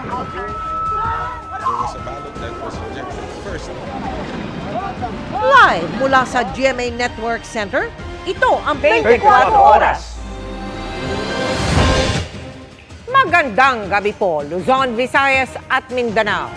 There was a ballot that was rejected first. Live mula sa GMA Network Center, ito ang 24 Oras. Magandang gabi po, Luzon, Visayas at Mindanao.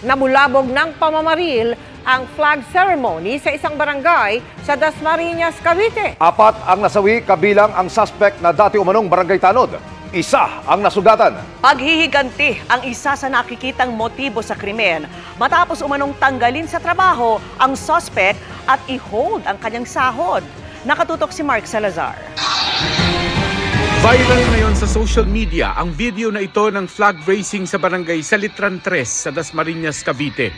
Namulabog ng pamamaril ang flag ceremony sa isang barangay sa Dasmariñas, Cavite. 4 ang nasawi kabilang ang suspect na dati umanong barangay tanod. 1 ang nasugatan. Paghihiganti ang isa sa nakikitang motibo sa krimen matapos umanong tanggalin sa trabaho ang suspect at i-hold ang kanyang sahod. Nakatutok si Mark Salazar. Viral ngayon sa social media ang video na ito ng flag raising sa barangay Salitran 3 sa Dasmariñas, Cavite.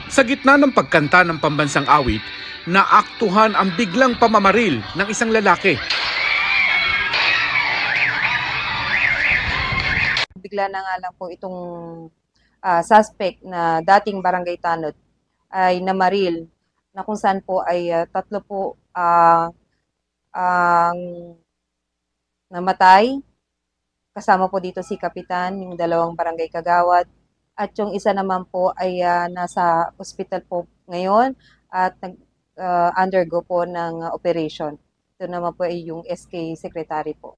Sa gitna ng pagkanta ng pambansang awit, naaktuhan ang biglang pamamaril ng isang lalaki. Bigla na nga lang po itong suspect na dating barangay tanod ay namaril na kung saan po ay 3 po ang namatay. Kasama po dito si Kapitan, yung 2 barangay kagawad. At yung isa naman po ay nasa hospital po ngayon at undergo po ng operation. Ito naman po ay yung SK secretary po.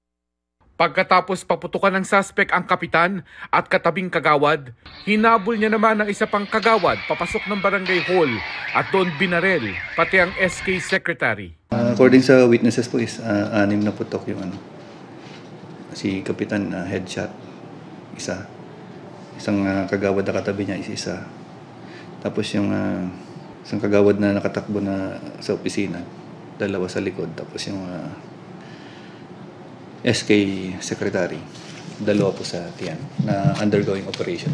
Pagkatapos paputukan ng suspect ang kapitan at katabing kagawad, hinabol niya naman ang isa pang kagawad papasok ng barangay hall at doon binarel pati ang SK secretary. According sa witnesses po is 6 na putok yung si Kapitan headshot, isang kagawad na katabi niya is isa. Tapos yung isang kagawad na nakatakbo na sa opisina, 2 sa likod. Tapos yung SK secretary, 2 po sa tiyan na undergoing operation.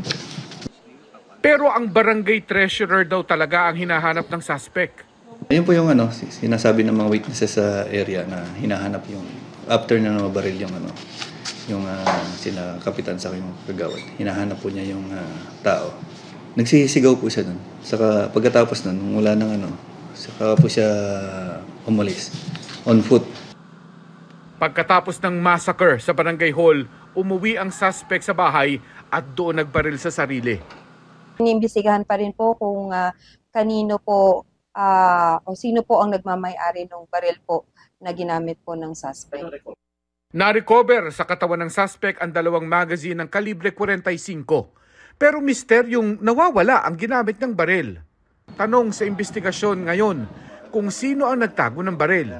Pero ang barangay treasurer daw talaga ang hinahanap ng suspect. Ayun po yung sinasabi ng mga witnesses sa area na hinahanap yung after na nabaril yung sina kapitan sa yung kagawad. Hinahanap po niya yung tao. Nagsisigaw po siya nun. Saka pagkatapos nun, mula ng saka po siya umalis on foot. Pagkatapos ng massacre sa barangay hall, umuwi ang suspect sa bahay at doon nagbaril sa sarili. Iniimbestigahan pa rin po kung kanino po o sino po ang nagmamay-ari ng baril po na ginamit po ng suspect. Na-recover sa katawan ng suspect ang 2 magazine ng kalibre 45. Pero misteryong nawawala ang ginamit ng baril. Tanong sa investigasyon ngayon kung sino ang nagtago ng baril.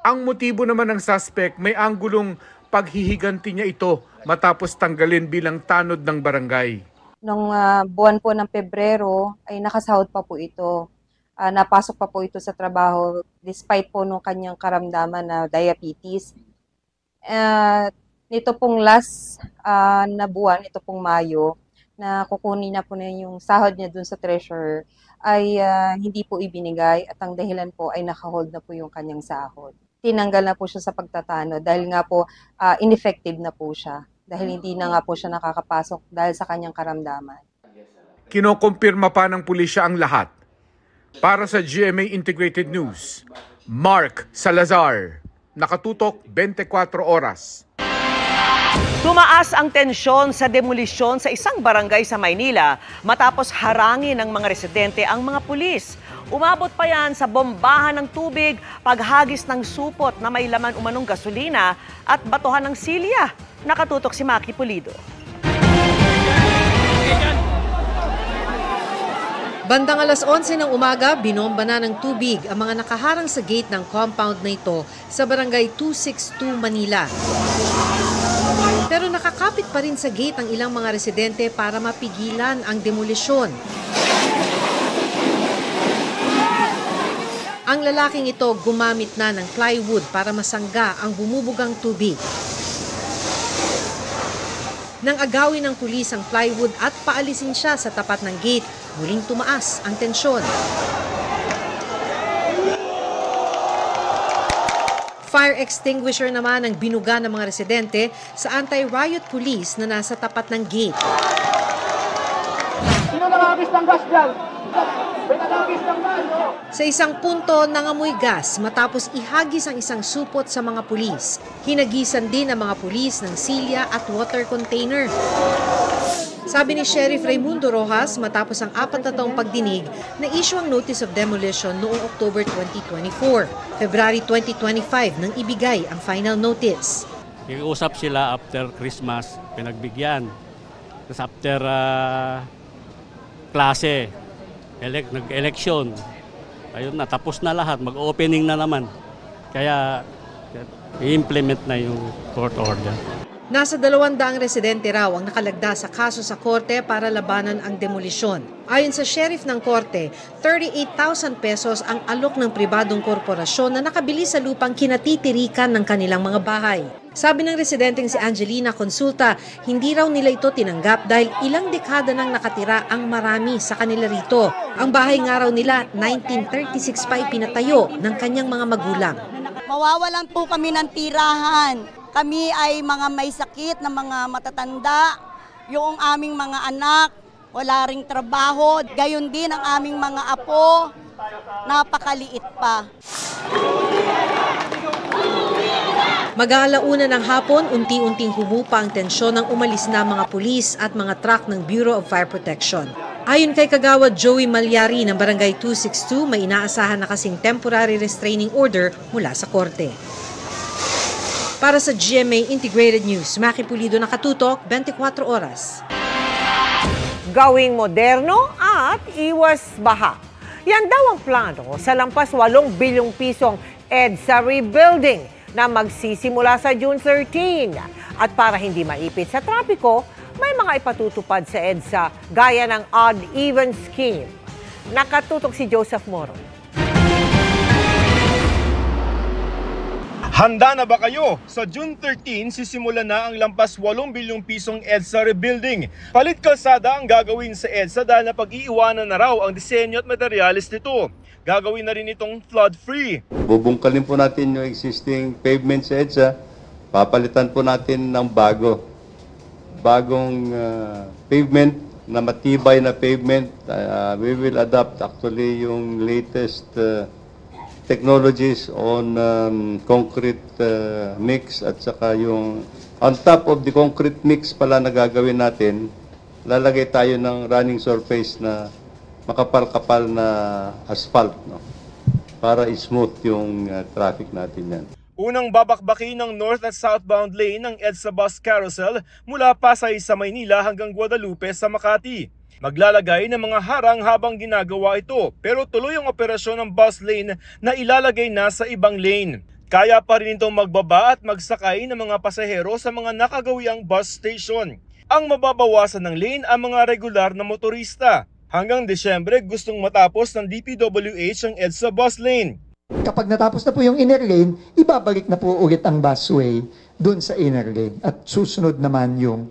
Ang motibo naman ng suspect may anggulong paghihiganti niya ito matapos tanggalin bilang tanod ng barangay. Noong buwan po ng Pebrero ay nakasahod pa po ito. Napasok pa po ito sa trabaho despite po nung kanyang karamdaman na diabetes. Nito pong last na buwan, ito pong Mayo, na kukunin na po na yung sahod niya dun sa treasurer, ay hindi po ibinigay at ang dahilan po ay nakahold na po yung kanyang sahod. Tinanggal na po siya sa pagtatano dahil nga po ineffective na po siya. Dahil hindi na nga po siya nakakapasok dahil sa kanyang karamdaman. Kinokompirma pa ng pulisya ang lahat. Para sa GMA Integrated News, Mark Salazar. Nakatutok 24 oras. Tumaas ang tensyon sa demolisyon sa isang barangay sa Maynila matapos harangin ng mga residente ang mga pulis. Umabot pa yan sa bombahan ng tubig, paghagis ng supot na may laman umanong gasolina at batuhan ng silya. Nakatutok si Maki Pulido. Bandang alas 11 ng umaga, binomba na ng tubig ang mga nakaharang sa gate ng compound na ito sa barangay 262 Manila. Pero nakakapit pa rin sa gate ang ilang mga residente para mapigilan ang demolisyon. Ang lalaking ito gumamit na ng plywood para masangga ang bumubugang tubig. Nang agawin ng pulis ang plywood at paalisin siya sa tapat ng gate, muling tumaas ang tensyon. Fire extinguisher naman ang binuga ng mga residente sa anti-riot police na nasa tapat ng gate. Sino nakakabis ng gas dyan? Sa isang punto, nangamoy gas matapos ihagis ang isang supot sa mga pulis. Hinagisan din ang mga pulis ng silya at water container. Sabi ni Sheriff Raimundo Rojas, matapos ang 4 na taong pagdinig, na-issue ang Notice of Demolition noong October 2024. February 2025 nang ibigay ang final notice. Iusap sila after Christmas, pinagbigyan. Tapos after klase, nag-election. Ayun na, tapos na lahat, mag-opening na naman. Kaya i-implement na yung court order. Nasa 200 residente raw ang nakalagda sa kaso sa korte para labanan ang demolisyon. Ayon sa sheriff ng korte, 38,000 pesos ang alok ng pribadong korporasyon na nakabili sa lupang kinatitirikan ng kanilang mga bahay. Sabi ng residenteng si Angelina Consulta, hindi raw nila ito tinanggap dahil ilang dekada nang nakatira ang marami sa kanila rito. Ang bahay nga raw nila 1936 pa ipinatayo ng kanyang mga magulang. Mawawalan po kami ng tirahan. Kami ay mga may sakit na mga matatanda, yung aming mga anak, wala ring trabaho, gayon din ang aming mga apo, napakaliit pa. Mag-aalauna ng hapon, unti-unting humupa ang tensyon ng umalis na mga pulis at mga truck ng Bureau of Fire Protection. Ayon kay Kagawad Joey Malyari ng Barangay 262, may inaasahan na kasing temporary restraining order mula sa korte. Para sa GMA Integrated News, Maki Pulido, nakatutok, 24 oras. Gawing moderno at iwas baha. Yan daw ang plano sa lampas 8 bilyong pisong EDSA rebuilding na magsisimula sa June 13. At para hindi maipit sa trapiko, may mga ipatutupad sa EDSA gaya ng odd-even scheme. Nakatutok si Joseph Moro. Handa na ba kayo? Sa June 13, sisimula na ang lampas 8 bilyong pisong EDSA rebuilding. Palit kalsada ang gagawin sa EDSA dahil napag-iiwanan na raw ang disenyo at materyales nito. Gagawin na rin itong flood-free. Bubungkalin po natin yung existing pavement sa EDSA. Papalitan po natin ng bagong pavement na matibay na pavement. We will adopt actually yung latest technologies on concrete mix at saka yung on top of the concrete mix pala na gagawin natin, lalagay tayo ng running surface na makapal-kapal na asphalt, no? Para smooth yung traffic natin yan. Unang babakbakin ng north at southbound lane ng EDSA bus carousel mula Pasay sa Maynila hanggang Guadalupe sa Makati. Maglalagay ng mga harang habang ginagawa ito, pero tuloy ang operasyon ng bus lane na ilalagay na sa ibang lane. Kaya pa rin itong magbaba at magsakay ng mga pasahero sa mga nakagawiang bus station. Ang mababawasan ng lane ang mga regular na motorista. Hanggang Desyembre, gustong matapos ng DPWH ang EDSA bus lane. Kapag natapos na po yung inner lane, ibabalik na po ulit ang busway dun sa inner lane at susunod naman yung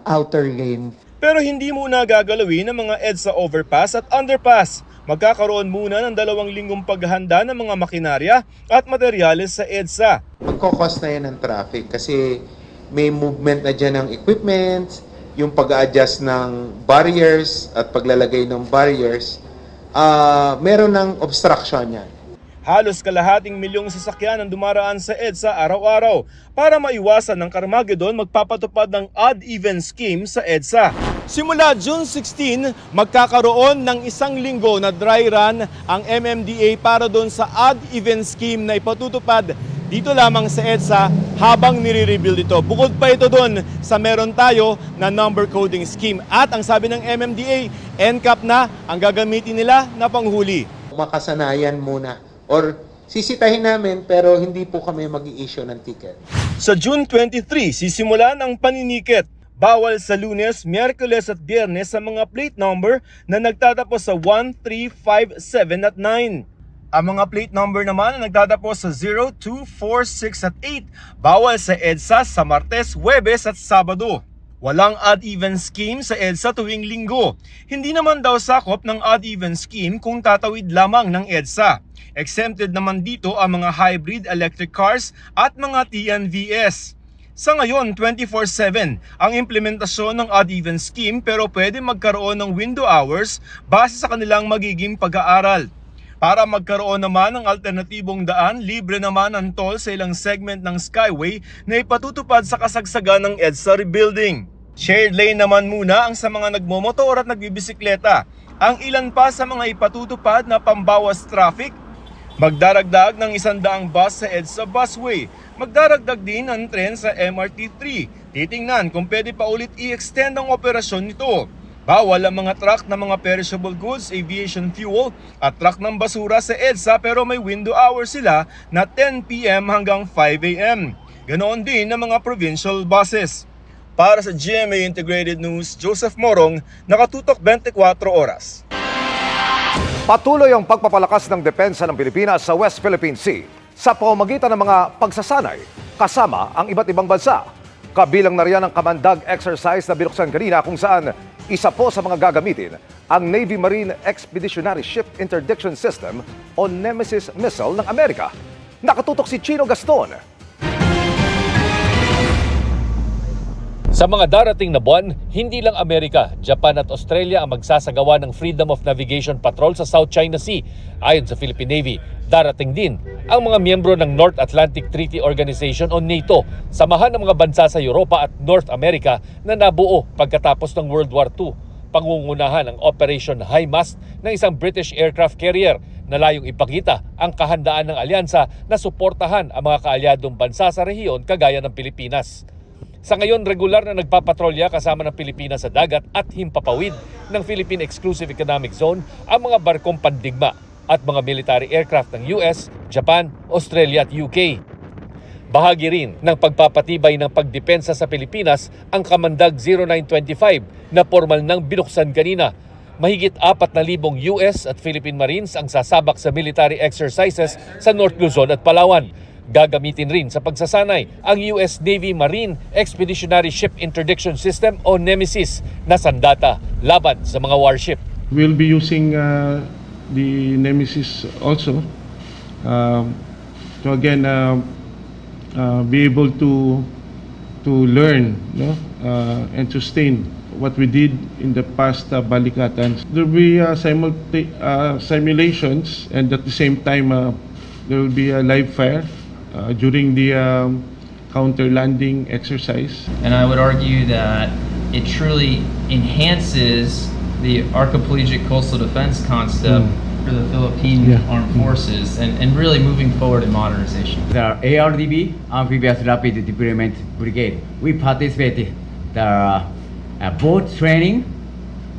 outer lane. Pero hindi muna gagalawin ng mga EDSA overpass at underpass. Magkakaroon muna ng 2 linggong paghahanda ng mga makinarya at materyales sa EDSA. Magkakos na yan ng traffic kasi may movement na dyan ng equipment, yung pag-a-adjust ng barriers at paglalagay ng barriers, meron ng obstruction yan. Halos kalahating milyong sasakyan ang dumaraan sa EDSA araw-araw. Para maiwasan ng Carmageddon, magpapatupad ng odd-even scheme sa EDSA. Simula June 16, magkakaroon ng 1 linggo na dry run ang MMDA para doon sa odd-even scheme na ipatutupad dito lamang sa EDSA habang nire-rebuild ito. Bukod pa ito doon sa meron tayo na number coding scheme. At ang sabi ng MMDA, NCAP na ang gagamitin nila na panghuli. Makasanayan muna. Or sisitahin namin pero hindi po kami mag-i-issue ng ticket. Sa June 23, sisimulan ang paninikit. Bawal sa Lunes, Miyerkules at Biyernes sa mga plate number na nagtatapos sa 1, 3, 5, 7 at 9. Ang mga plate number naman na nagtatapos sa 0, 2, 4, 6 at 8. Bawal sa EDSA sa Martes, Huwebes at Sabado. Walang odd-even scheme sa EDSA tuwing Linggo. Hindi naman daw sakop ng odd-even scheme kung tatawid lamang ng EDSA. Exempted naman dito ang mga hybrid electric cars at mga TNVS. Sa ngayon, 24/7 ang implementasyon ng odd-even scheme pero pwede magkaroon ng window hours base sa kanilang magiging pag-aaral. Para magkaroon naman ng alternatibong daan, libre naman ang toll sa ilang segment ng Skyway na ipatutupad sa kasagsagan ng EDSA rebuilding. Shared lane naman muna ang sa mga nagmomotor at nagbibisikleta. Ang ilan pa sa mga ipatutupad na pambawas traffic, magdaragdag ng 100 bus sa EDSA busway. Magdaragdag din ang tren sa MRT3. Titingnan kung pwede pa ulit i-extend ang operasyon nito. Bawal ang mga truck na mga perishable goods, aviation fuel at truck ng basura sa EDSA pero may window hours sila na 10 p.m. hanggang 5 a.m. Ganoon din ang mga provincial buses. Para sa GMA Integrated News, Joseph Morong, nakatutok 24 oras. Patuloy ang pagpapalakas ng depensa ng Pilipinas sa West Philippine Sea sa pamamagitan ng mga pagsasanay kasama ang iba't ibang bansa. Kabilang na riyan ang kamandag exercise na binuksan kanina kung saan isa po sa mga gagamitin ang Navy Marine Expeditionary Ship Interdiction System o Nemesis missile ng Amerika. Nakatutok si Chino Gaston. Sa mga darating na buwan, hindi lang Amerika, Japan at Australia ang magsasagawa ng Freedom of Navigation Patrol sa South China Sea. Ayon sa Philippine Navy, darating din ang mga miyembro ng North Atlantic Treaty Organization o NATO, samahan ng mga bansa sa Europa at North America na nabuo pagkatapos ng World War II. Pangungunahan ang Operation High Mast ng isang British aircraft carrier na layong ipakita ang kahandaan ng alyansa na suportahan ang mga kaalyadong bansa sa rehiyon kagaya ng Pilipinas. Sa ngayon, regular na nagpapatrolya kasama ng Pilipinas sa dagat at himpapawid ng Philippine Exclusive Economic Zone ang mga barkong pandigma at mga military aircraft ng US, Japan, Australia at UK. Bahagi rin ng pagpapatibay ng pagdepensa sa Pilipinas ang Kamandag 0925 na formal nang binuksan kanina. Mahigit 4,000 US at Philippine Marines ang sasabak sa military exercises sa North Luzon at Palawan. Gagamitin rin sa pagsasanay ang US Navy Marine Expeditionary Ship Interdiction System o Nemesis na sandata laban sa mga warship. We'll be using the Nemesis also to again be able to learn and sustain what we did in the past Balikatan. There will be simulations, and at the same time there will be a live fire during the counter landing exercise. And I would argue that it truly enhances the archipelagic coastal defense concept for the Philippine Armed Forces and really moving forward in modernization. The ARDB, Amphibious Rapid Deployment Brigade, we participated the boat training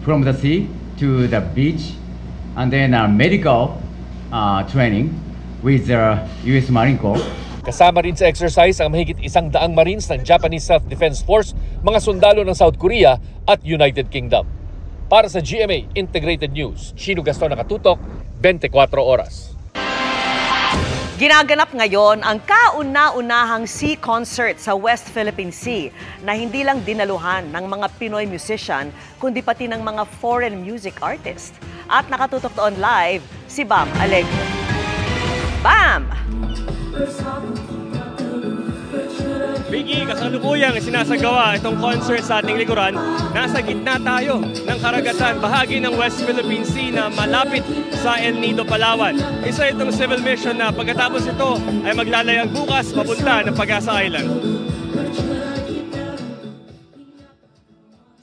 from the sea to the beach, and then medical training with the U.S. Marine Corps. Kasama rin sa exercise ang mahigit 100 Marines ng Japanese Self-Defense Force, mga sundalo ng South Korea at United Kingdom. Para sa GMA Integrated News, Chino Gaston, nakatutok 24 oras. Ginaganap ngayon ang kauna-unahang sea concert sa West Philippine Sea na hindi lang dinaluhan ng mga Pinoy musician kundi pati ng mga foreign music artist. At nakatutok doon live si Bam Alegre. Bam! Vicky, kasalukuyang sinasagawa itong concert sa ating likuran. Nasa gitna tayo ng karagatan, bahagi ng West Philippine Sea na malapit sa El Nido, Palawan. Isa itong civil mission na pagkatapos ito ay maglalayag bukas papunta ng Pag-asa Island.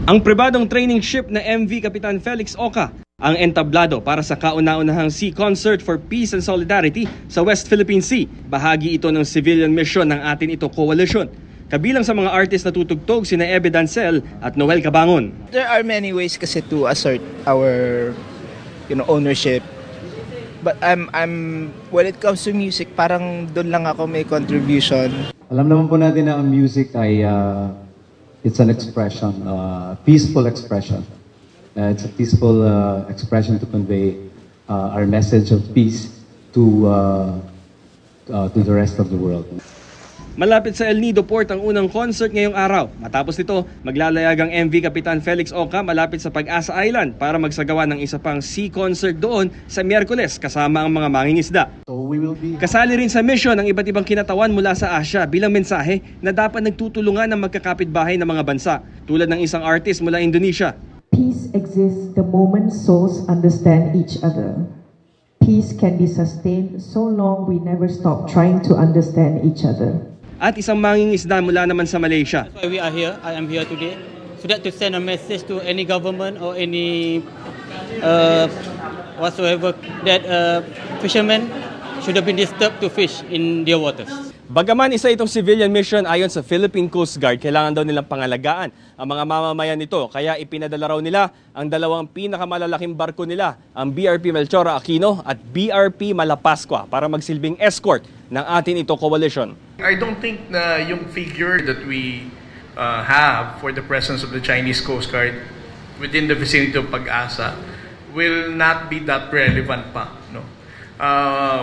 Ang pribadong training ship na MV Kapitan Felix Oca ang entablado para sa kauna-unahang Sea Concert for Peace and Solidarity sa West Philippine Sea. Bahagi ito ng civilian mission ng atin ito coalition. Kabilang sa mga artist na tutugtog sina Ebe Dancel at Noel Cabangon. There are many ways kasi to assert our ownership. But I'm when it comes to music, parang doon lang ako may contribution. Alam naman po natin na ang music ay it's an expression, peaceful expression. It's a peaceful expression to convey our message of peace to the rest of the world. Malapit sa El Nido Port ang unang concert ngayong araw. Matapos nito, maglalayag ang MV Kapitan Felix Oca malapit sa Pag-asa Island para magsagawa ng isa pang sea concert doon sa Miyerkules kasama ang mga mangingisda. Kasali rin sa mission ang iba't ibang kinatawan mula sa Asia bilang mensahe na dapat nagtutulungan ng magkakapitbahay ng mga bansa tulad ng isang artist mula Indonesia. Peace exists the moment souls understand each other. Peace can be sustained so long we never stop trying to understand each other. At isang mangingisda mula naman sa Malaysia. That's why we are here. I am here today. So that to send a message to any government or any whatsoever that fishermen should have been disturbed to fish in their waters. Bagaman isa itong civilian mission ayon sa Philippine Coast Guard, kailangan daw nilang pangalagaan ang mga mamamayan nito. Kaya ipinadala raw nila ang dalawang pinakamalalaking barko nila, ang BRP Melchora Aquino at BRP Malapascua para magsilbing escort ng atin ito coalition. I don't think na yung figure that we have for the presence of the Chinese Coast Guard within the vicinity of Pag-asa will not be that relevant pa, no?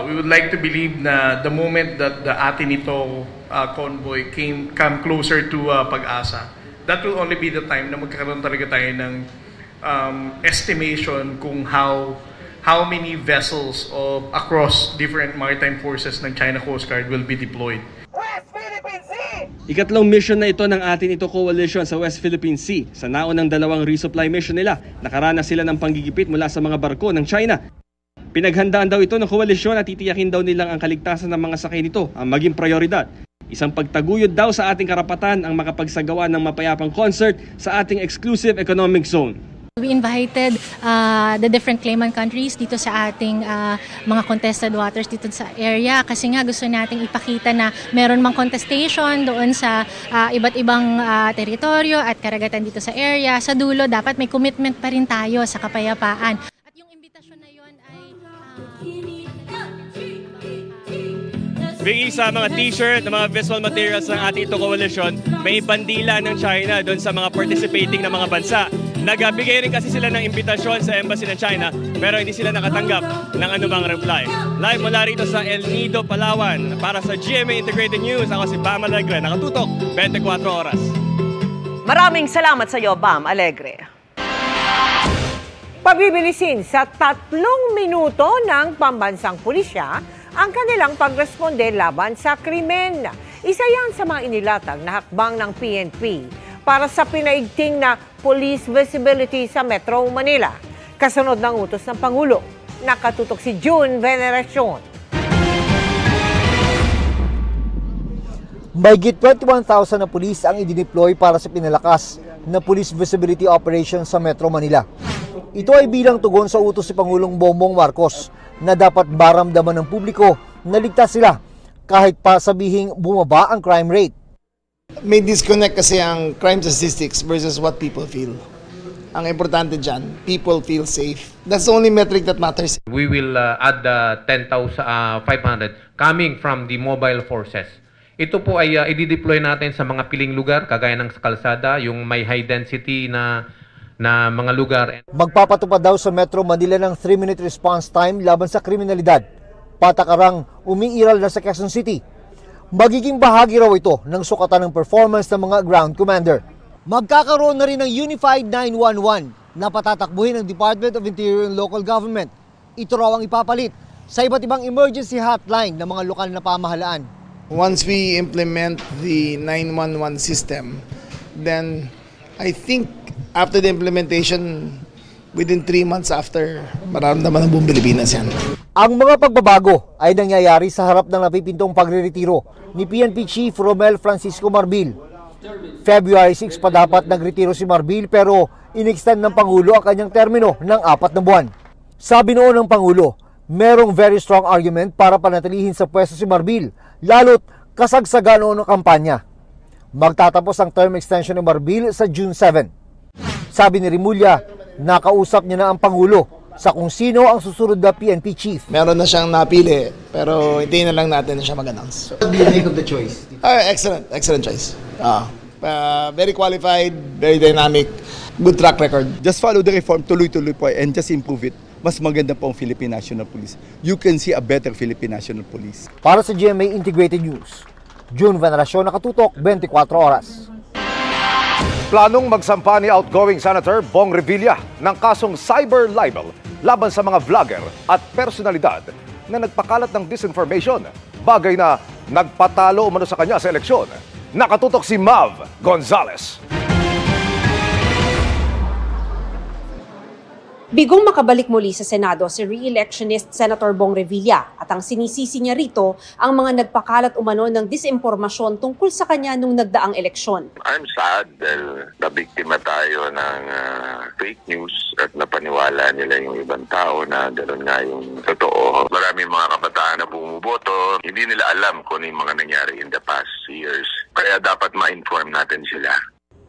We would like to believe na the moment that the Atinito convoy come closer to Pag-asa, that will only be the time na magkakaroon talaga tayo ng estimation kung how many vessels across different maritime forces ng China Coast Guard will be deployed. Ikatlong mission na ito ng Atinito Coalition sa West Philippine Sea. Sa naunang dalawang resupply mission nila, nakaranas sila ng panggigipit mula sa mga barko ng China. Pinaghandaan daw ito ng koalisyon at titiyakin daw nilang ang kaligtasan ng mga sakay nito ang maging prioridad. Isang pagtaguyod daw sa ating karapatan ang makapagsagawa ng mapayapang concert sa ating exclusive economic zone. We invited the different claimant countries dito sa ating mga contested waters dito sa area kasi nga gusto nating ipakita na meron mang contestation doon sa iba't ibang teritoryo at karagatan dito sa area. Sa dulo, dapat may commitment pa rin tayo sa kapayapaan. Bigay sa mga t-shirt, mga visual materials ng Atinito Coalition, may bandila ng China doon sa mga participating na mga bansa. Nagbigay rin kasi sila ng imbitasyon sa embassy ng China pero hindi sila nakatanggap ng anumang reply. Live mula rito sa El Nido, Palawan. Para sa GMA Integrated News, ako si Bam Alegre. Nakatutok, 24 oras. Maraming salamat sa iyo, Bam Alegre. Pabibilisin sa 3 minuto ng pambansang pulisya ang kanilang pagresponde laban sa krimen. Isa yan sa mga inilatag na hakbang ng PNP para sa pinaigting na police visibility sa Metro Manila. Kasunod ng utos ng Pangulo, nakatutok si June Veneracion. Mahigit 21,000 na pulis ang idineploy para sa pinalakas na police visibility operation sa Metro Manila. Ito ay bilang tugon sa utos si Pangulong Bongbong Marcos na dapat maramdaman ng publiko na ligtas sila kahit pa sabihing bumaba ang crime rate. May disconnect kasi ang crime statistics versus what people feel. Ang importante dyan, people feel safe. That's the only metric that matters. We will add 10,500 coming from the mobile forces. Ito po ay i-deploy natin sa mga piling lugar, kagaya ng sa kalsada, yung may high density na mga lugar. Magpapatupad daw sa Metro Manila ng 3-minute response time laban sa kriminalidad. Patakarang umiiral na sa Quezon City. Magiging bahagi raw ito ng sukatan ng performance ng mga ground commander. Magkakaroon na rin ng Unified 911 na patatakbuhin ng Department of Interior and Local Government. Ito raw ang ipapalit sa iba't ibang emergency hotline ng mga lokal na pamahalaan. Once we implement the 911 system, then I think after the implementation, within 3 months after, mararamdaman ng buong Pilipinas yan. Ang mga pagbabago ay nangyayari sa harap ng napipintong pagre-retiro ni PNP Chief Romel Francisco Marbil. February 6 pa dapat nagretiro si Marbil pero in-extend ng Pangulo ang kanyang termino ng 4 na buwan. Sabi noon ng Pangulo, merong very strong argument para panatilihin sa pwesto si Marbil, lalo't kasagsagan noon ng kampanya. Magtatapos ang term extension ni Marbil sa June 7. Sabi ni Rimulya, nakausap niya na ang Pangulo sa kung sino ang susunod na PNP chief. Meron na siyang napili, pero hindi na lang natin na siya mag-announce. What do you think of the choice? Excellent choice. Very qualified, very dynamic, good track record. Just follow the reform, tuloy-tuloy po, and just improve it. Mas maganda po ang Philippine National Police. You can see a better Philippine National Police. Para sa GMA Integrated News, June Veneracion, Nakatutok, 24 Oras. Planong magsampa ni outgoing Senator Bong Revilla ng kasong cyber libel laban sa mga vlogger at personalidad na nagpakalat ng disinformation, bagay na nagpatalo umano sa kanya sa eleksyon. Nakatutok si Mav Gonzalez. Bigong makabalik muli sa Senado si re-electionist Senator Bong Revilla at ang sinisisi niya rito ang mga nagpakalat umano ng disinformasyon tungkol sa kanya nung nagdaang eleksyon. I'm sad dahil nabiktima tayo ng fake news at napaniwala nila yung ibang tao na gano'n nga yung totoo. Maraming mga kabataan na bumuboto, hindi nila alam kung ano yung mga nangyari in the past years. Kaya dapat ma-inform natin sila.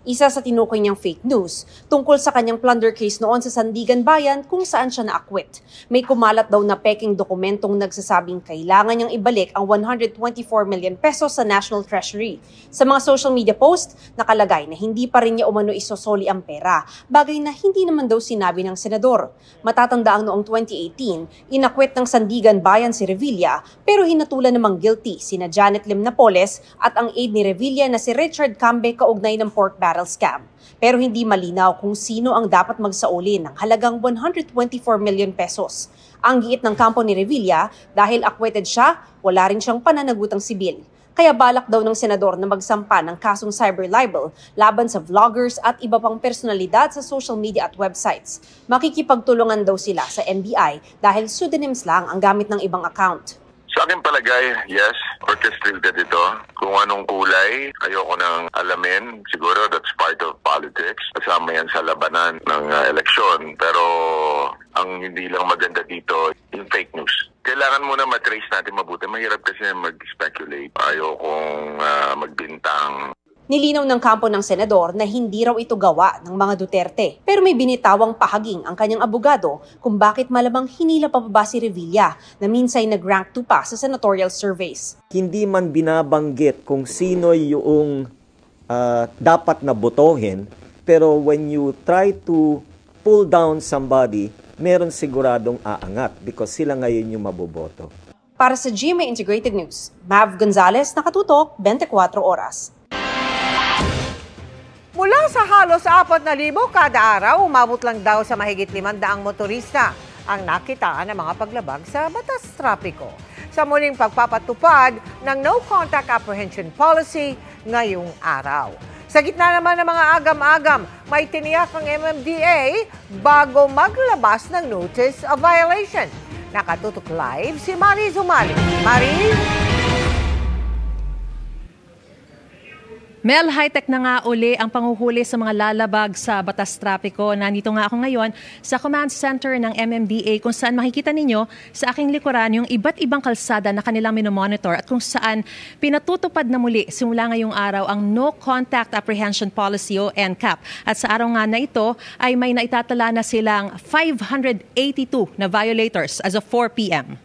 Isa sa tinukoy niyang fake news tungkol sa kanyang plunder case noon sa Sandigan Bayan kung saan siya naakwit. May kumalat daw na peking dokumentong nagsasabing kailangan niyang ibalik ang 124 million pesos sa National Treasury. Sa mga social media post, nakalagay na hindi pa rin niya umano isosoli ang pera, bagay na hindi naman daw sinabi ng senador. Matatanda ang noong 2018, inakwit ng Sandigan Bayan si Revilla pero hinatulan namang guilty sina Janet Lim Napoles at ang aide ni Revilla na si Richard Cambe kaugnay ng pork barrel scam. Pero hindi malinaw kung sino ang dapat magsauli ng halagang 124 million pesos. Ang giit ng kampo ni Revilla, dahil acquitted siya, wala rin siyang pananagutang sibil. Kaya balak daw ng senador na magsampa ng kasong cyber libel laban sa vloggers at iba pang personalidad sa social media at websites. Makikipagtulungan daw sila sa NBI dahil pseudonyms lang ang gamit ng ibang account. Sa akin palagay, yes, orchestrated ito. Kung anong kulay, ayoko nang alamin. Siguro that's part of politics. Kasama yan sa labanan ng eleksyon. Pero ang hindi lang maganda dito, yung fake news. Kailangan muna matrace natin mabuti. Mahirap kasi mag-speculate. Ayokong magbintang. Nilinaw ng kampo ng senador na hindi raw ito gawa ng mga Duterte. Pero may binitawang pahaging ang kanyang abogado kung bakit malamang hinila pa ba si Revilla na minsay nag-rank 2 pa sa senatorial surveys. Hindi man binabanggit kung sino yung dapat na botohin, pero when you try to pull down somebody, meron siguradong aangat because sila ngayon yung maboboto. Para sa GMA Integrated News, Mav Gonzalez, Nakatutok, 24 Oras. Mula sa halos 4,000 kada araw, umabot lang daw sa mahigit 500 motorista ang nakitaan ng mga paglabag sa batas trapiko. Sa muling pagpapatupad ng No Contact Apprehension Policy ngayong araw. Sa gitna naman ng mga agam-agam, may tiniyak ang MMDA bago maglabas ng Notice of Violation. Nakatutok live si Marie Zumali. Marie? Mel, high-tech na nga uli ang panghuhuli sa mga lalabag sa batas trapiko. Nandito nga ako ngayon sa command center ng MMDA kung saan makikita ninyo sa aking likuran yung iba't ibang kalsada na kanilang minomonitor at kung saan pinatutupad na muli simula ngayong araw ang No Contact Apprehension Policy o NCAP. At sa araw nga na ito ay may naitatala na silang 582 na violators as of 4 p.m.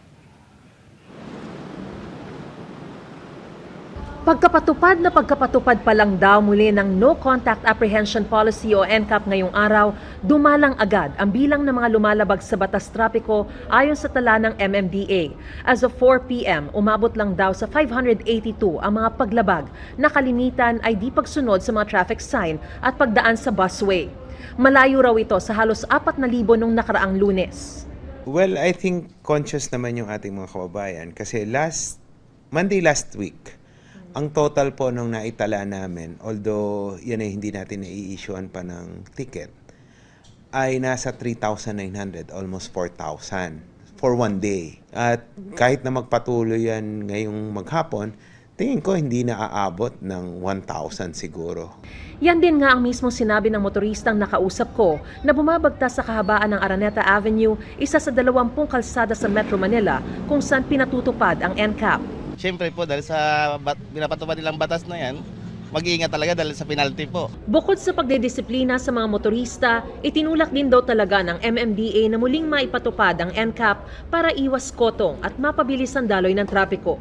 Pagkapatupad pa lang daw muli ng No Contact Apprehension Policy o NCAP ngayong araw, dumalang agad ang bilang ng mga lumalabag sa batas trapiko ayon sa tala ng MMDA. As of 4 p.m., umabot lang daw sa 582 ang mga paglabag na kalimitan ay di pagsunod sa mga traffic sign at pagdaan sa busway. Malayo raw ito sa halos 4,000 nung nakaraang Lunes. Well, I think conscious naman yung ating mga kababayan kasi Monday last week, ang total po nung naitala namin, although yan ay hindi natin nai-issuean pa ng ticket, ay nasa 3,900, almost 4,000 for one day. At kahit na magpatuloy yan ngayong maghapon, tingin ko hindi na aabot ng 1,000 siguro. Yan din nga ang mismo sinabi ng motoristang nakausap ko na bumabagtas sa kahabaan ng Araneta Avenue, isa sa 20 kalsada sa Metro Manila kung saan pinatutupad ang NCAP. Siyempre po, dahil sa pinapatupad nilang batas na yan, mag-iingat talaga dahil sa penalty po. Bukod sa pagdidisiplina sa mga motorista, itinulak din daw talaga ng MMDA na muling maipatupad ang NCAP para iwas kotong at mapabilis ang daloy ng trapiko.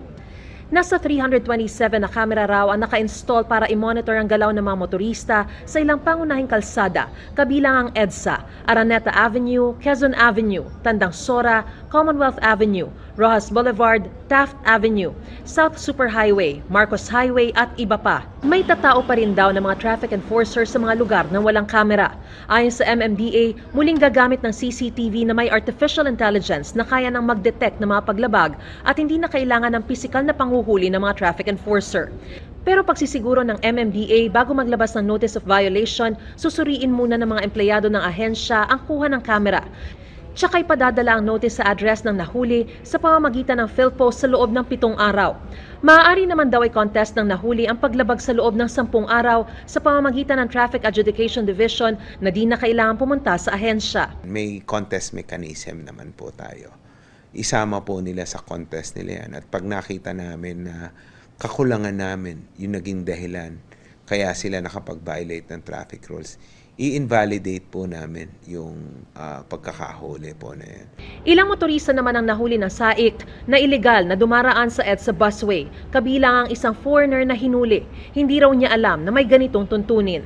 Nasa 327 na kamera raw ang naka-install para i-monitor ang galaw ng mga motorista sa ilang pangunahing kalsada, kabilang ang EDSA, Araneta Avenue, Quezon Avenue, Tandang Sora, Commonwealth Avenue, Rojas Boulevard, Taft Avenue, South Superhighway, Marcos Highway at iba pa. May tatao pa rin daw ng mga traffic enforcers sa mga lugar na walang kamera. Ayon sa MMDA, muling gagamit ng CCTV na may artificial intelligence na kaya nang mag-detect ng mga paglabag at hindi na kailangan ng pisikal na panghuhuli ng mga traffic enforcer. Pero pagsisiguro ng MMDA bago maglabas ng notice of violation, susuriin muna ng mga empleyado ng ahensya ang kuha ng kamera. Tsaka ipadadala ang notice sa address ng nahuli sa pamamagitan ng PhilPost sa loob ng 7 araw. Maaari naman daw ay contest ng nahuli ang paglabag sa loob ng 10 araw sa pamamagitan ng Traffic Adjudication Division na di na kailangan pumunta sa ahensya. May contest mechanism naman po tayo. Isama po nila sa contest nila yan. At pag nakita namin na kakulangan namin yung naging dahilan kaya sila nakapag-violate ng traffic rules, i-invalidate po namin yung pagkakahuli po na yan. Ilang motorista naman ang nahuli ng SAICT na ilegal na dumaraan sa EDSA busway, kabilang ang isang foreigner na hinuli. Hindi raw niya alam na may ganitong tuntunin.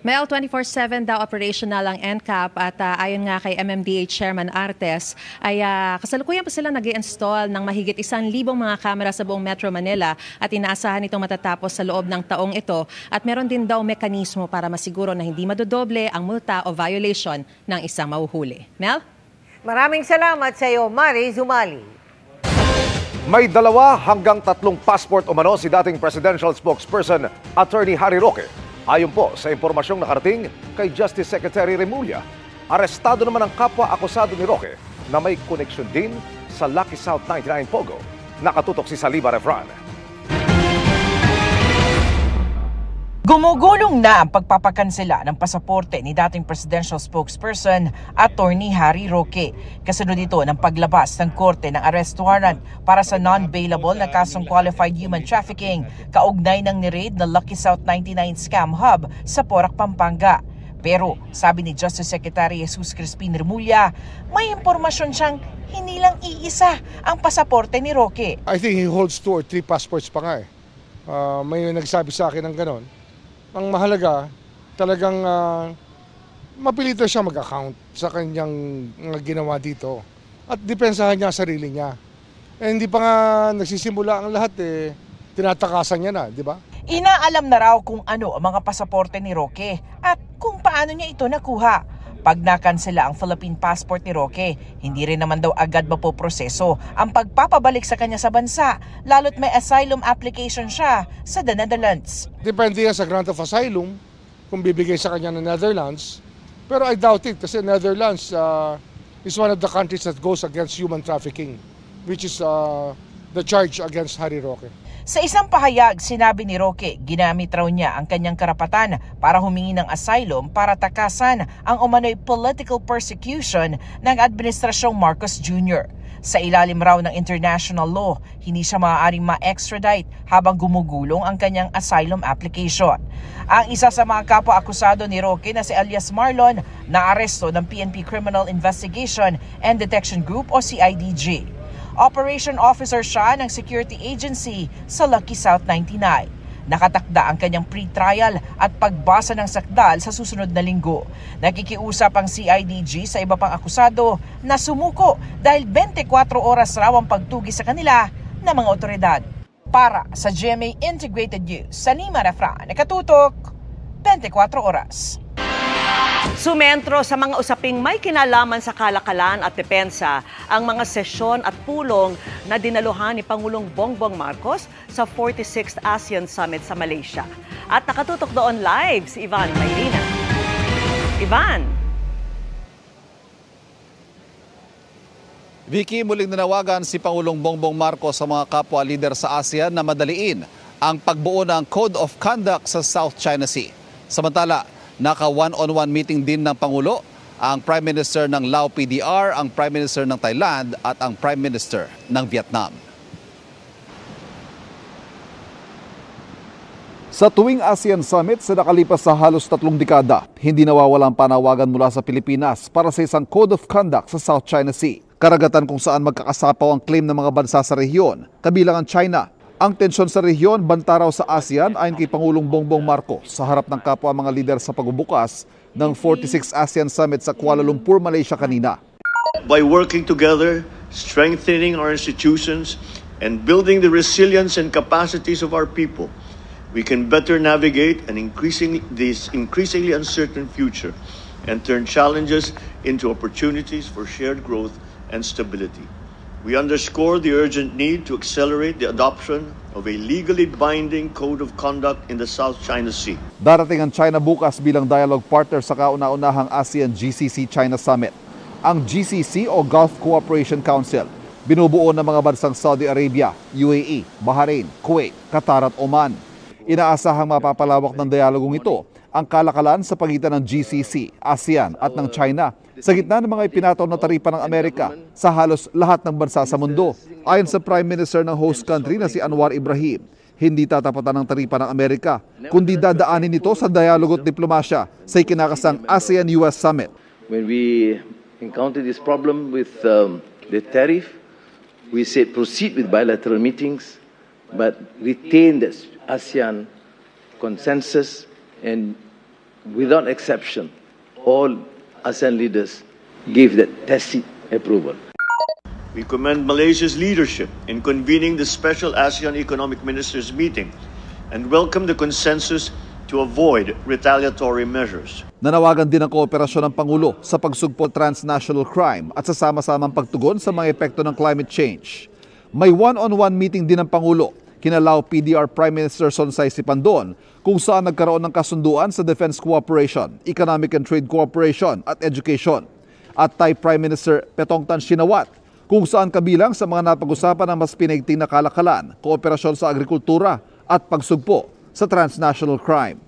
Mel, 24/7 daw operational ang NCAP at ayon nga kay MMDA Chairman Artes ay kasalukuyan pa sila nag-i-install ng mahigit 1,000 mga kamera sa buong Metro Manila at inaasahan itong matatapos sa loob ng taong ito at meron din daw mekanismo para masiguro na hindi madodoble ang multa o violation ng isang mahuhuli. Mel? Maraming salamat sa iyo, Mari Zumali. May 2 hanggang 3 passport umano si dating presidential spokesperson Attorney Harry Roque. Ayon po sa impormasyong nakarating kay Justice Secretary Remulla, arestado naman ang kapwa-akusado ni Roque na may koneksyon din sa Lucky South 99 Pogo. Nakatutok si Saliba Refran. Gumugulong na ang pagpapakansela ng pasaporte ni dating presidential spokesperson Attorney Harry Roque. Kasunod ito ng paglabas ng korte ng arrest warrant para sa non-bailable na kasong qualified human trafficking kaugnay ng ni-raid na Lucky South 99 Scam Hub sa Porac, Pampanga. Pero sabi ni Justice Secretary Jesus Crispin Remulla, may impormasyon siyang hindi lang iisa ang pasaporte ni Roque. I think he holds 2 or 3 passports pa nga eh. May nagsabi sa akin ng ganon. Ang mahalaga, talagang mapilito siya mag-account sa kanyang ginawa dito. At depensahan niya sarili niya. Hindi pa nga nagsisimula ang lahat eh, tinatakasan niya na, di ba? Inaalam na raw kung ano ang mga pasaporte ni Roque at kung paano niya ito nakuha. Pag nakansela ang Philippine passport ni Roque, hindi rin naman daw agad mapoproseso ang pagpapabalik sa kanya sa bansa, lalo't may asylum application siya sa the Netherlands. Depende yan sa grant of asylum kung bibigay sa kanya ng Netherlands. Pero I doubt it kasi Netherlands is one of the countries that goes against human trafficking, which is the charge against Harry Roque. Sa isang pahayag, sinabi ni Roque, ginamit raw niya ang kanyang karapatan para humingi ng asylum para takasan ang umano'y political persecution ng Administrasyong Marcos Jr. Sa ilalim raw ng international law, hindi siya maaaring ma-extradite habang gumugulong ang kanyang asylum application. Ang isa sa mga kapwa-akusado ni Roque na si Elias Marlon na aresto ng PNP Criminal Investigation and Detection Group o CIDG. Operation Officer siya ng security agency sa Lucky South 99. Nakatakda ang kanyang pre-trial at pagbasa ng sakdal sa susunod na linggo. Nakikiusap ang CIDG sa iba pang akusado na sumuko dahil 24 oras raw ang pagtugi sa kanila ng mga otoridad. Para sa GMA Integrated News, Salima Refran, nakatutok, 24 oras. Sumentro sa mga usaping may kinalaman sa kalakalan at depensa ang mga sesyon at pulong na dinaluhan ni Pangulong Bongbong Marcos sa 46th ASEAN Summit sa Malaysia. At nakatutok doon live si Ivan Mayrina. Ivan. Vicky, muling nanawagan si Pangulong Bongbong Marcos sa mga kapwa-lider sa ASEAN na madaliin ang pagbuo ng Code of Conduct sa South China Sea. Samantala, naka one-on-one meeting din ng Pangulo, ang Prime Minister ng Lao PDR, ang Prime Minister ng Thailand at ang Prime Minister ng Vietnam. Sa tuwing ASEAN Summit sa nakalipas sa halos 3 dekada, hindi nawawalang panawagan mula sa Pilipinas para sa isang Code of Conduct sa South China Sea. Karagatan kung saan magkakasapaw ang claim ng mga bansa sa rehiyon, kabilang ang China, Ang tensyon sa rehiyon, banta raw sa ASEAN ayon kay Pangulong Bongbong Marcos sa harap ng kapwa mga lider sa pagbubukas ng 46 ASEAN Summit sa Kuala Lumpur, Malaysia kanina. By working together, strengthening our institutions, and building the resilience and capacities of our people, we can better navigate this increasingly uncertain future and turn challenges into opportunities for shared growth and stability. We underscore the urgent need to accelerate the adoption of a legally binding code of conduct in the South China Sea. Darating ang China bukas bilang dialogue partner sa kauna-unahang ASEAN-GCC China Summit. Ang GCC o Gulf Cooperation Council, binubuo ng mga bansang Saudi Arabia, UAE, Bahrain, Kuwait, Qatar at Oman. Inaasahang mapapalawak ng dialogong ito ang kalakalan sa pagitan ng GCC, ASEAN at ng China sa gitna ng mga ipinataw na taripa ng Amerika sa halos lahat ng bansa sa mundo. Ayon sa Prime Minister ng host country na si Anwar Ibrahim, hindi tatapatan ng taripa ng Amerika, kundi dadaanin ito sa dialogo at diplomasya sa ikinakasang ASEAN-US Summit. When we encounter this problem with the tariff, we said proceed with bilateral meetings, but retain the ASEAN consensus, and without exception, all ASEAN leaders gave that tacit approval. We commend Malaysia's leadership in convening the special ASEAN Economic Ministers meeting and welcome the consensus to avoid retaliatory measures. Nanawagan din ang kooperasyon ng Pangulo sa pagsugpo transnational crime at sa sama-samang pagtugon sa mga epekto ng climate change. May one-on-one meeting din ng Pangulo kina Lao PDR Prime Minister Sonsay Sipandon kung saan nagkaroon ng kasunduan sa Defense Cooperation, Economic and Trade Cooperation at Education. At Thai Prime Minister Petongtan Shinawat kung saan kabilang sa mga napag-usapan ng mas pinaigting na kalakalan, kooperasyon sa agrikultura at pagsugpo sa transnational crime.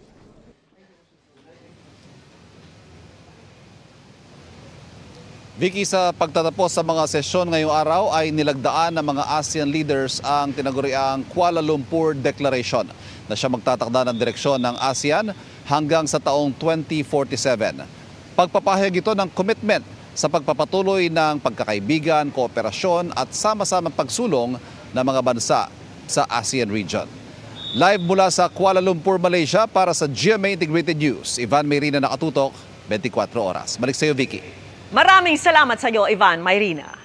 Vicky, sa pagtatapos sa mga sesyon ngayong araw ay nilagdaan ng mga ASEAN leaders ang tinaguriang Kuala Lumpur Declaration na siya magtatakda ng direksyon ng ASEAN hanggang sa taong 2047. Pagpapahayag ito ng commitment sa pagpapatuloy ng pagkakaibigan, kooperasyon at sama-samang pagsulong ng mga bansa sa ASEAN region. Live mula sa Kuala Lumpur, Malaysia para sa GMA Integrated News, Ivan Mayrina nakatutok, 24 oras. Balik sa iyo, Vicky. Maraming salamat sa iyo, Ivan Mayrina.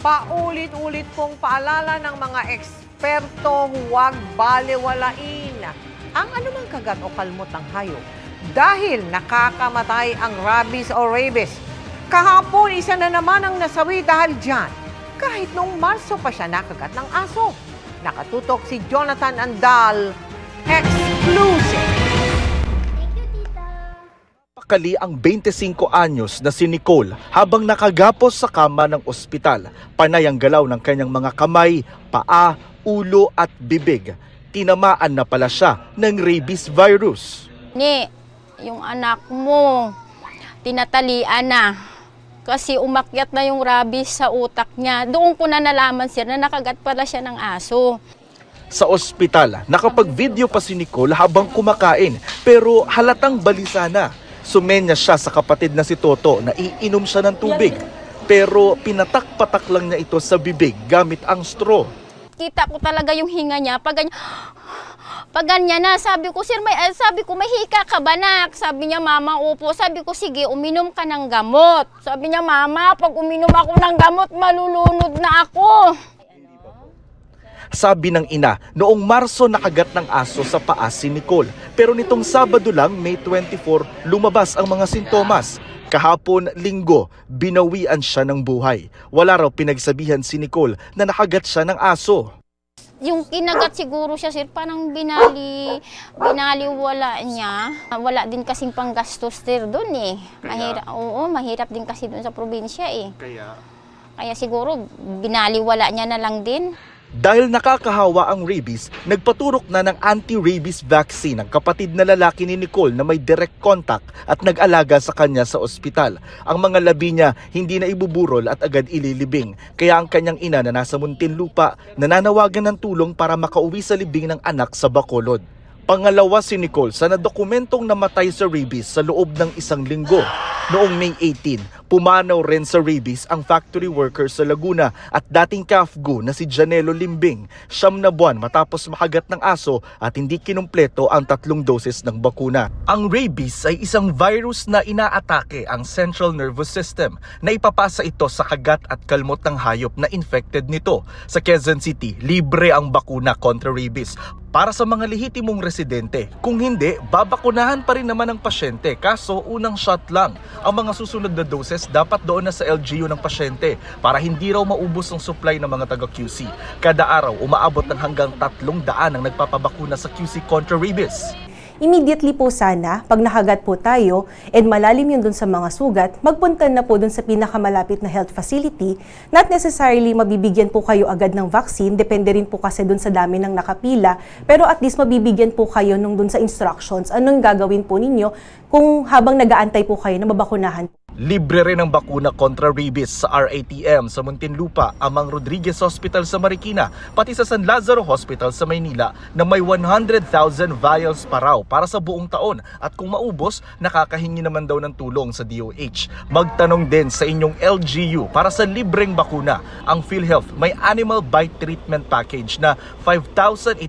Paulit-ulit pong paalala ng mga eksperto, huwag balewalain ang anumang kagat o kalmot ng hayop dahil nakakamatay ang rabies o rabies. Kahapon, isa na naman ang nasawi dahil dyan. Kahit noong Marso pa siya nakagat ng aso. Nakatutok si Jonathan Andal, exclusive. Kali ang 25 anyos na si Nicole habang nakagapos sa kama ng ospital. Panay ang galaw ng kanyang mga kamay, paa, ulo at bibig. Tinamaan na pala siya ng rabies virus. Yung anak mo, tinatalian na. Kasi umakyat na yung rabies sa utak niya. Doon ko na nalaman sir na nakagat pala siya ng aso. Sa ospital, nakapag-video pa si Nicole habang kumakain pero halatang balisa na. Sumenya siya sa kapatid na si Toto na iinom siya ng tubig. Pero pinatak-patak lang niya ito sa bibig gamit ang straw. Kita ko talaga yung hinga niya. Pag ganyan na, sabi ko, sir, may hika ka ba nak? Sabi niya, mama, opo. Sabi ko, sige, uminom ka ng gamot. Sabi niya, mama, pag uminom ako ng gamot, malulunod na ako. Sabi ng ina, noong Marso nakagat ng aso sa paa si Nicole. Pero nitong Sabado lang, May 24, lumabas ang mga sintomas. Kahapon, Linggo, binawian siya ng buhay. Wala raw pinagsabihan si Nicole na nakagat siya ng aso. Yung kinagat siguro siya, sir, parang binaliwala niya. Wala din kasing panggastos, sir, doon eh. Mahirap din kasi doon sa probinsya eh. Kaya siguro, binaliwala niya na lang din. Dahil nakakahawa ang rabies, nagpaturok na ng anti-rabies vaccine ang kapatid na lalaki ni Nicole na may direct contact at nag-alaga sa kanya sa ospital. Ang mga labi niya hindi na ibuburol at agad ililibing. Kaya ang kanyang ina na nasa Muntinlupa nananawagan ng tulong para makauwi sa libing ng anak sa Bacolod. Pangalawa si Nicole sa nadokumentong namatay sa rabies sa loob ng 1 linggo. Noong May 18, Pumanaw rin sa rabies ang factory worker sa Laguna at dating CAFGO na si Janelo Limbing, 9 na buwan matapos makagat ng aso at hindi kinumpleto ang 3 doses ng bakuna. Ang rabies ay isang virus na inaatake ang central nervous system na ipapasa ito sa kagat at kalmot ng hayop na infected nito. Sa Quezon City, libre ang bakuna kontra rabies para sa mga lehitimong residente. Kung hindi, babakunahan pa rin naman ang pasyente, kaso unang shot lang. Ang mga susunod na doses dapat doon na sa LGU ng pasyente para hindi raw maubos ang supply ng mga taga-QC. Kada araw, umaabot ng hanggang 300 ang nagpapabakuna sa QC contra rabies. Immediately po sana, pag nakagat po tayo and malalim yun dun sa mga sugat, magpunta na po dun sa pinakamalapit na health facility. Not necessarily mabibigyan po kayo agad ng vaccine, depende rin po kasi dun sa dami ng nakapila, pero at least mabibigyan po kayo nung dun sa instructions, anong gagawin po ninyo kung habang nag-aantay po kayo na mabakunahan. Libre rin ang bakuna kontra rabies sa RATM sa Muntinlupa, Amang Rodriguez Hospital sa Marikina, pati sa San Lazaro Hospital sa Maynila na may 100,000 vials pa raw para sa buong taon at kung maubos, nakakahingi naman daw ng tulong sa DOH. Magtanong din sa inyong LGU para sa libreng bakuna. Ang PhilHealth may animal bite treatment package na 5,850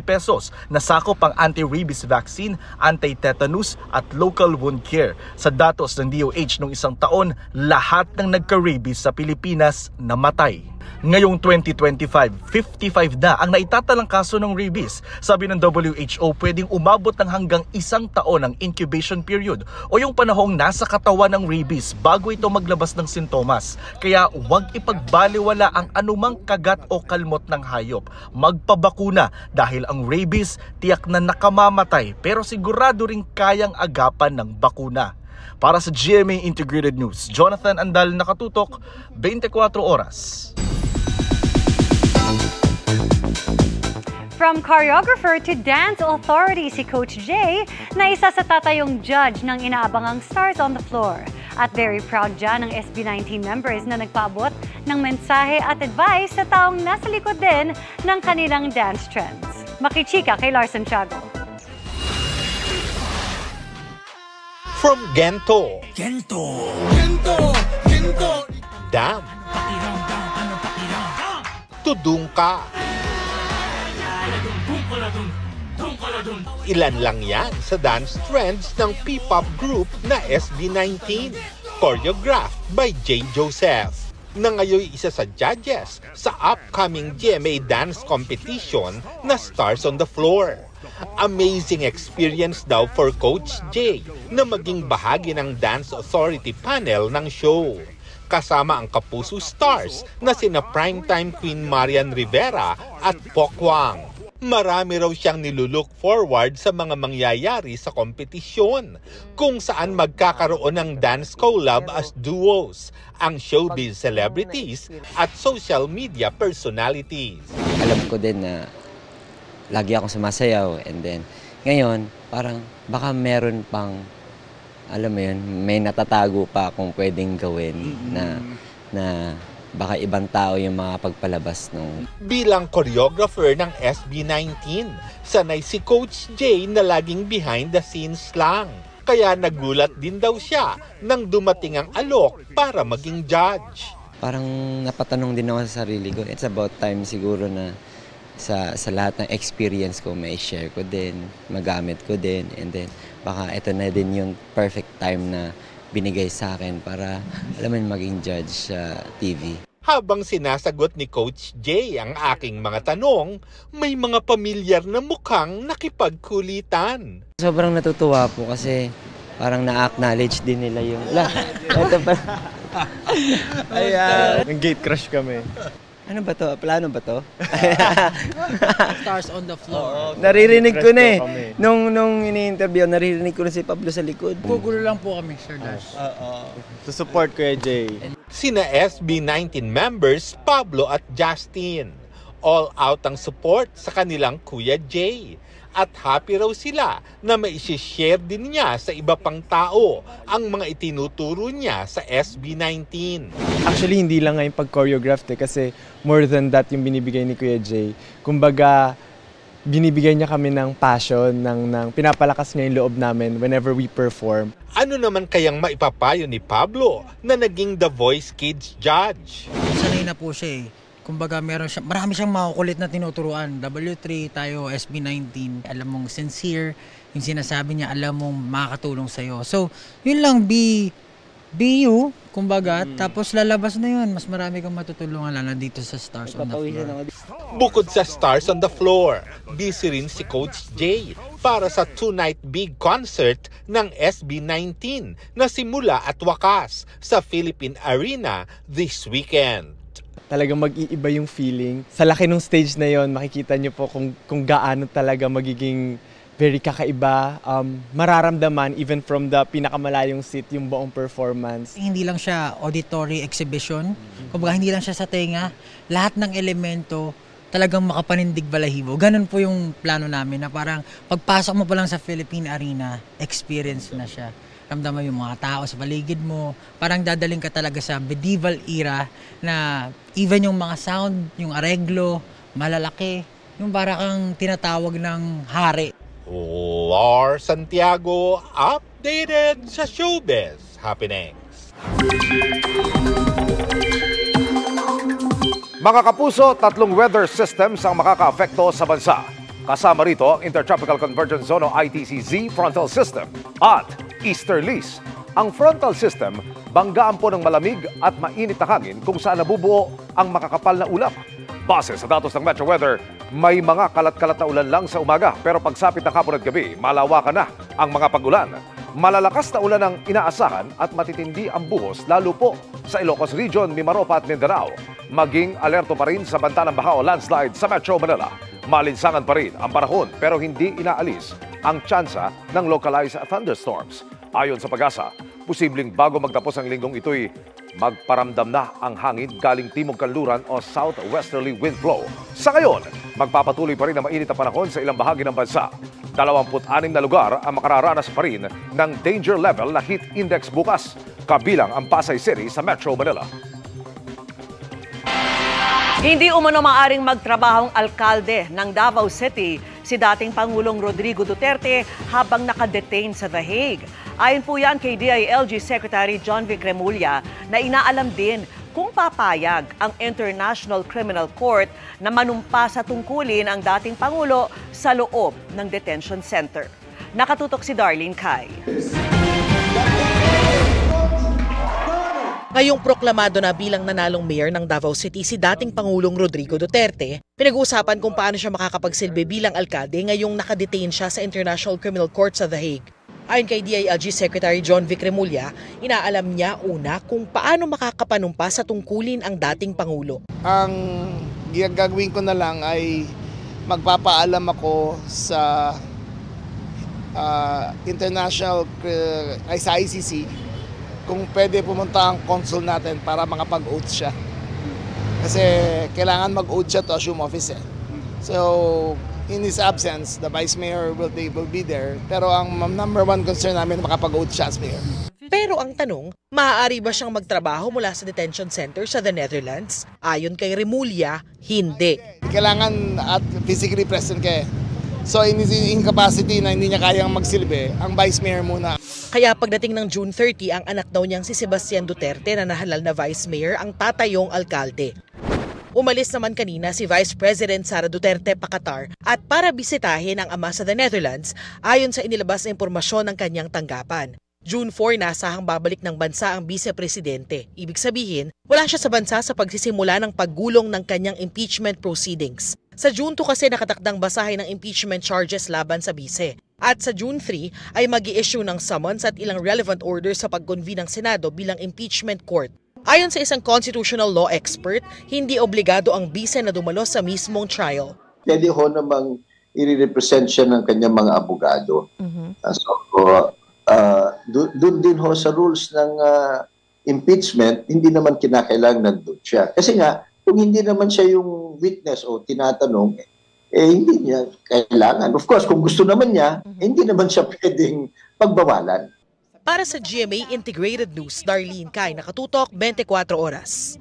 pesos na sakop ang anti-rabies vaccine, anti-tetanus at local wound care. Sa datos ng DOH noong isang taon, lahat ng nagka-rabies sa Pilipinas namatay. Ngayong 2025, 55 na ang naitatalang kaso ng rabies. Sabi ng WHO, pwedeng umabot ng hanggang 1 taon ang incubation period o yung panahong nasa katawan ng rabies bago ito maglabas ng sintomas. Kaya huwag ipagbaliwala ang anumang kagat o kalmot ng hayop. Magpabakuna dahil ang rabies tiyak na nakamamatay pero sigurado ring kayang agapan ng bakuna. Para sa GMA Integrated News, Jonathan Andal, nakatutok, 24 oras. From choreographer to dance authority, si Coach Jay na isa sa tatayong judge ng inaabangang Stars on the Floor. At very proud dyan ng SB19 members na nagpaabot ng mensahe at advice sa taong nasa likod din ng kanilang dance trends. Makichika kay Larson Tiago. From Gento, Dam, to Dungka. Ilan lang yan sa dance trends ng P-pop group na SB19, choreographed by Jay Joseph, na ngayon isa sa judges sa upcoming GMA dance competition na Stars on the Floor. Amazing experience daw for Coach Jay na maging bahagi ng Dance Authority panel ng show. Kasama ang kapuso stars na sina primetime Queen Marian Rivera at Pokwang. Marami raw siyang nilulook forward sa mga mangyayari sa kompetisyon, kung saan magkakaroon ng dance collab as duos, ang showbiz celebrities at social media personalities. Alam ko din na lagi akong sumasayaw and then ngayon parang baka meron pang, alam mo yun, may natatago pa akong pwedeng gawin na baka ibang tao yung mga pagpalabas nung. Bilang choreographer ng SB19, sanay si Coach Jay na laging behind the scenes lang. Kaya nagulat din daw siya nang dumating ang alok para maging judge. Parang napatanong din ako sa sarili ko. It's about time siguro na sa lahat ng experience ko may share ko din, magamit ko din, and then baka ito na din yung perfect time na binigay sa akin para alam mo maging judge sa TV. Habang sinasagot ni Coach Jay ang aking mga tanong, may mga pamilyar na mukhang nakipagkulitan. Sobrang natutuwa po kasi parang na-acknowledge din nila yung ito pa. Ayan. Nag-gate crush kami. Ano ba to? Plano ba to? Stars on the Floor. Naririnig ko na eh. Nung ini-interview, naririnig ko na si Pablo sa likod. Gugulo lang po kami, Sir Dash. To support Kuya Jay. Sina SB19 members Pablo at Justin. All out ang support sa kanilang Kuya Jay. At happy raw sila na mai-share din niya sa iba pang tao ang mga itinuturo niya sa SB19. Actually, hindi lang ngayon pag-choreographed kasi more than that yung binibigay ni Kuya Jay. Kumbaga, binibigyan niya kami ng passion, ng pinapalakas niya yung loob namin whenever we perform. Ano naman kayang maipapayo ni Pablo na naging The Voice Kids judge? Sanay na po siya eh. Kumbaga marami siyang makukulit na tinuturuan. W3 tayo, SB19. Alam mong sincere, yung sinasabi niya, alam mong makakatulong sa'yo. So, yun lang, be you, kumbaga, tapos lalabas na yun. Mas marami kang matutulungan lalo dito sa Stars on the Floor. Bukod sa Stars on the Floor, busy rin si Coach Jay para sa 2-night big concert ng SB19 na simula at wakas sa Philippine Arena this weekend. Talagang mag-iiba yung feeling. Sa laki ng stage na yon, makikita niyo po kung gaano talaga magiging very kakaiba, mararamdaman even from the pinakamalayong seat yung buong performance. Hindi lang siya auditory exhibition, kumbaga hindi lang siya sa tenga, lahat ng elemento talagang makapanindig balahibo. Ganun po yung plano namin na parang pagpasok mo pa lang sa Philippine Arena, experience na siya. Ramdam mo yung mga tao sa paligid mo, parang dadaling ka talaga sa medieval era na even yung mga sound, yung areglo, malalaki, yung parang kang tinatawag ng hari. Lar Santiago, updated sa Showbiz Happenings. Mga kapuso, 3 weather systems ang makakaapekto sa bansa. Kasama rito ang Intertropical Convergence Zone o ITCZ Frontal System at Easterlies. Ang frontal system, banggaan po ng malamig at mainit na hangin kung saan nabubuo ang makakapal na ulap. Base sa datos ng Metro Weather, may mga kalat-kalat na ulan lang sa umaga pero pagsapit ng hapon at gabi, malawakan na ang mga pag-ulan. Malalakas na ulan ang inaasahan at matitindi ang buhos lalo po sa Ilocos Region, Mimaropa at Mindanao. Maging alerto pa rin sa banta ng baha o landslide sa Metro Manila. Malinsangan pa rin ang panahon pero hindi inaalis ang tsansa ng localized thunderstorms. Ayon sa Pag-asa, posibleng bago magtapos ang linggong ito'y magparamdam na ang hangin galing timog kanluran o southwesterly wind flow. Sa ngayon, magpapatuloy pa rin ang mainit na panahon sa ilang bahagi ng bansa. 26 na lugar ang makararanas pa rin ng danger level na heat index bukas, kabilang ang Pasay City sa Metro Manila. Hindi umano maaring magtrabahong alkalde ng Davao City si dating Pangulong Rodrigo Duterte habang nakadetain sa The Hague. Ayon po yan kay DILG Secretary John Vic Remulla na inaalam din kung papayag ang International Criminal Court na manumpa sa tungkulin ang dating Pangulo sa loob ng detention center. Nakatutok si Darlene Kai. Ngayong proklamado na bilang nanalong mayor ng Davao City si dating Pangulong Rodrigo Duterte, pinag-uusapan kung paano siya makakapagsilbi bilang alkalde ngayong nakadetain siya sa International Criminal Court sa The Hague. Ayon kay DILG Secretary John Vic Remulla, inaalam niya una kung paano makakapanumpa sa tungkulin ang dating Pangulo. Ang gagawin ko na lang ay magpapaalam ako sa international sa ICC kung pwede pumunta ang consul natin para makapag-oath siya. Kasi kailangan mag-oath siya to assume office eh. So, in his absence, the Vice Mayor will be there. Pero ang number one concern namin, makapag-oath siya as Mayor. Pero ang tanong, maaari ba siyang magtrabaho mula sa detention center sa the Netherlands? Ayon kay Remulla, hindi. Kailangan at physically present ka eh. So in his incapacity na hindi niya kayang magsilbi, ang Vice Mayor muna. Kaya pagdating ng June 30, ang anak daw niyang si Sebastian Duterte na nahalal na Vice Mayor ang tatayong alkalde. Umalis naman kanina si Vice President Sara Duterte pa Qatar at para bisitahin ang ama sa the Netherlands ayon sa inilabas na impormasyon ng kanyang tanggapan. June 4, nasahang babalik ng bansa ang Vice-Presidente. Ibig sabihin, wala siya sa bansa sa pagsisimula ng paggulong ng kanyang impeachment proceedings. Sa June 2 kasi nakatakdang basahin ng impeachment charges laban sa Vice. At sa June 3 ay mag-i-issue ng summons at ilang relevant orders sa pag-convene ng Senado bilang impeachment court. Ayon sa isang constitutional law expert, hindi obligado ang Vice na dumalo sa mismong trial. Pwede ho namang i-represent siya ng kanyang mga abogado. Doon din ho sa rules ng impeachment, hindi naman kinakailangan nandun siya. Kasi nga, kung hindi naman siya yung witness o tinatanong, hindi niya kailangan. Of course, kung gusto naman niya, hindi naman siya pwedeng pagbawalan. Para sa GMA Integrated News, Darlene Kai, Nakatutok, 24 Oras.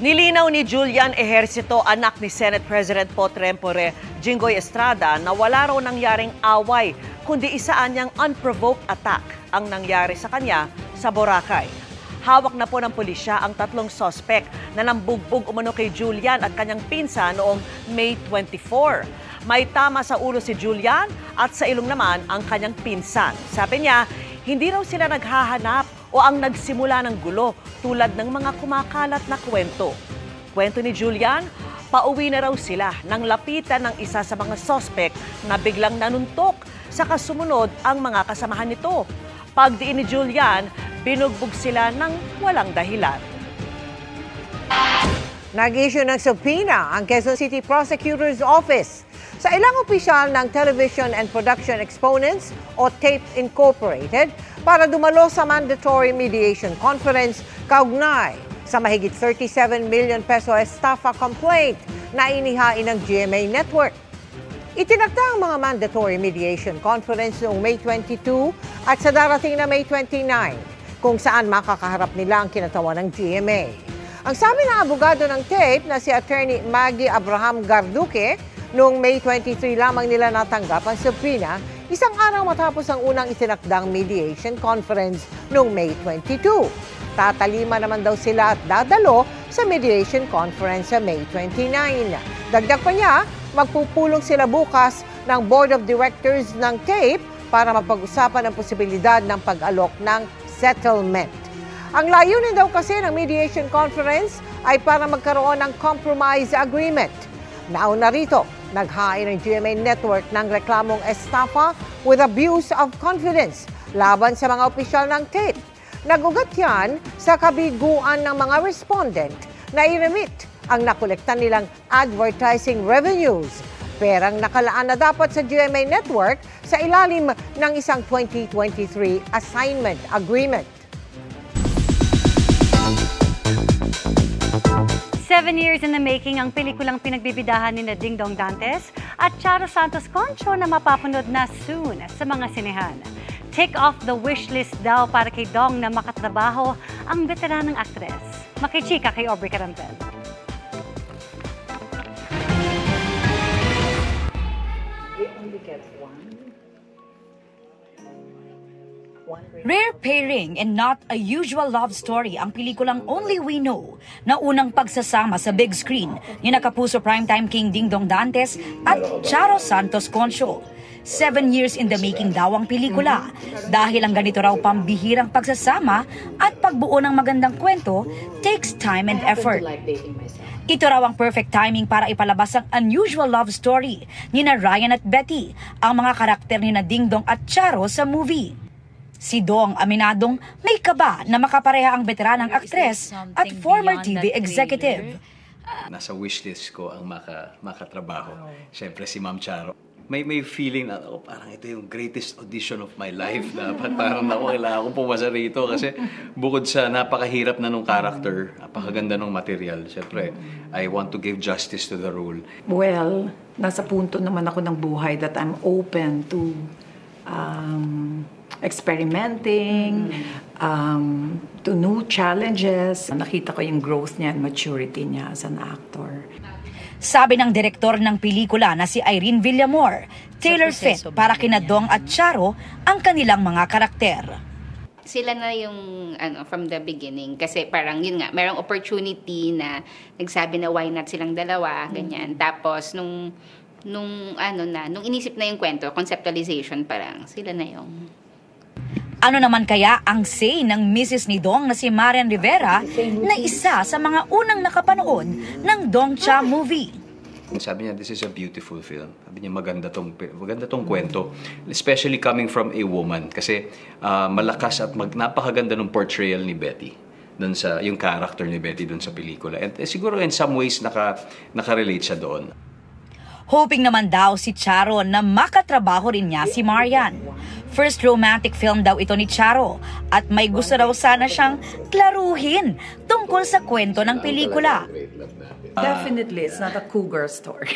Nilinaw ni Julian Ejercito, anak ni Senate President Pro Tempore Jinggoy Estrada, na wala raw nangyaring away, kundi isaan niyang unprovoked attack ang nangyari sa kanya sa Boracay. Hawak na po ng pulisya ang 3 suspect na nambugbog umano kay Julian at kanyang pinsan noong May 24. May tama sa ulo si Julian at sa ilong naman ang kanyang pinsan. Sabi niya, hindi raw sila naghahanap o ang nagsimula ng gulo tulad ng mga kumakalat na kwento. Kwento ni Julian, pauwi na raw sila nang lapitan ng isa sa mga suspect na biglang nanuntok sa kasunod ang mga kasamahan nito. Pagdiin ni Julian, binugbog sila ng walang dahilan. Nag-issue ng subpoena ang Quezon City Prosecutor's Office sa ilang opisyal ng Television and Production Exponents o TAPE Incorporated para dumalo sa mandatory mediation conference kaugnay sa mahigit 37 million peso estafa complaint na inihain ng GMA Network. Itinakda ang mga mandatory mediation conference noong May 22 at sa darating na May 29 kung saan makakaharap nila ang kinatawan ng GMA. Ang sabi ng abogado ng TAPE na si Attorney Maggie Abraham Garduque, noong May 23 lamang nila natanggap ang subpoena, isang araw matapos ang unang itinakdang mediation conference noong May 22. Tatalima naman daw sila at dadalo sa mediation conference sa May 29. Dagdag pa niya, magpupulong sila bukas ng Board of Directors ng TAPE para mapag-usapan ang posibilidad ng pag-alok ng settlement. Ang layunin daw kasi ng mediation conference ay para magkaroon ng compromise agreement. Nauna rito, naghain ng GMA Network ng reklamong estafa with abuse of confidence laban sa mga opisyal ng TAPE. Nagugat yan sa kabiguan ng mga respondent na i-remit ang nakolekta nilang advertising revenues. Perang nakalaan na dapat sa GMA Network sa ilalim ng isang 2023 assignment agreement. 7 years in the making ang pelikulang pinagbibidahan ni Ding Dong Dantes at Charo Santos Concho na mapapanood na soon sa mga sinehan. Take off the wish list daw para kay Dong na makatrabaho ang veteranang aktres. Makichika kay Aubrey Carantel. Rare pairing and not a usual love story ang pelikulang Only We Know na unang pagsasama sa big screen ni nakapuso primetime king Ding Dong Dantes at Charo Santos Concho. 7 years in the making daw ang pelikula dahil ang ganito raw pambihirang pagsasama at pagbuo ng magandang kwento takes time and effort. Ito raw ang perfect timing para ipalabas ang unusual love story ni na Ryan at Betty, ang mga karakter ni na Ding Dong at Charo sa movie. Si Dong aminadong may kaba na makapareha ang veteranang aktres at former TV executive. Nasa wishlist ko ang makatrabaho. Siyempre si Ma'am Charo. May feeling na parang ito yung greatest audition of my life. Dapat parang kailangan kong pumasa rito kasi bukod sa napakahirap na nung character, napakaganda nung material. Siyempre, I want to give justice to the role. Well, nasa punto naman ako ng buhay that I'm open to experimenting, to new challenges. Nakita ko yung growth niya and maturity niya as an actor. Sabi ng direktor ng pelikula na si Irene Villamor, tailor fit para kina Dong at Charo ang kanilang mga karakter. Sila na yung from the beginning kasi parang yun nga, mayroong opportunity na nagsabi na why not silang dalawa, ganyan. Tapos nung inisip na yung kwento, conceptualization, parang sila na yung... Ano naman kaya ang say ng Mrs. ni Dong na si Marian Rivera na isa sa mga unang nakapanood ng Dong Cha movie? Sabi niya, this is a beautiful film. Sabi niya, maganda tong kwento. Especially coming from a woman. Kasi malakas at napakaganda ng portrayal ni Betty. Dun sa, yung character ni Betty dun sa pelikula. And siguro in some ways nakarelate siya doon. Hoping naman daw si Charo na makatrabaho rin niya si Marian. First romantic film daw ito ni Charo at may gusto daw sana siyang klaruhin tungkol sa kwento ng pelikula. Definitely, it's not a cougar story.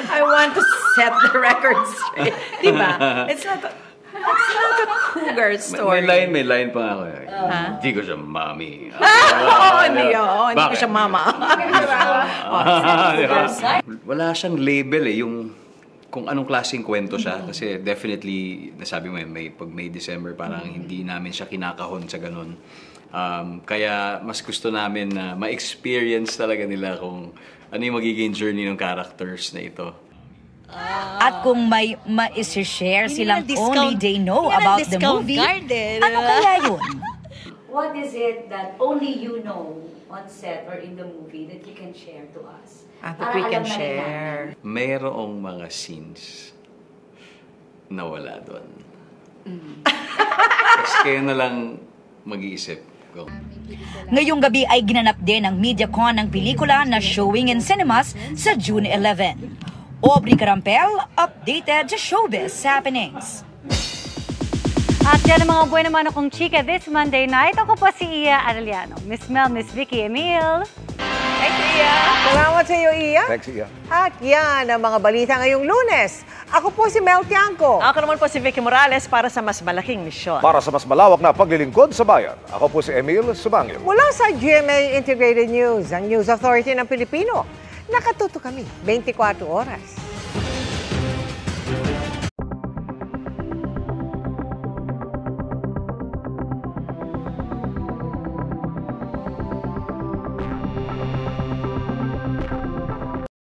I want to set the record straight. Diba? It's not It's not a cougar story. May line pa nga ako. Hindi ko siya mami. Hindi ko siya mama. Wala siyang label yung kung anong klaseng kwento siya. Kasi definitely, nasabi mo pag May, December, parang hindi namin siya kinakahon sa ganun. Kaya mas gusto namin na ma-experience talaga nila kung ano yung magiging journey ng characters na ito. At kung may ma-share silang only they know about the movie, ano kaya yun? What is it that only you know on set or in the movie that you can share to us? That we can share. Mayroong mga scenes na wala doon. Tapos kayo na lang mag-iisip. Go. Ngayong gabi ay ginanap din ang MediaCon ng pelikula na showing in cinemas sa June 11. Aubrey Carampel, updated sa showbiz happenings. At yan ang mga buwan naman akong chika this Monday night. Ako po si Iya Arellano. Miss Mel, Miss Vicky Emil. Thanks, Iya. Salamat sa iyo, Iya. Thanks, Iya. At yan ang mga balita ngayong Lunes. Ako po si Mel Tiangco. Ako naman po si Vicky Morales para sa mas malaking misyon. Para sa mas malawak na paglilingkod sa bayan, ako po si Emil Sumangil. Mula sa GMA Integrated News, ang News Authority ng Pilipino. Nakatuto kami 24 oras.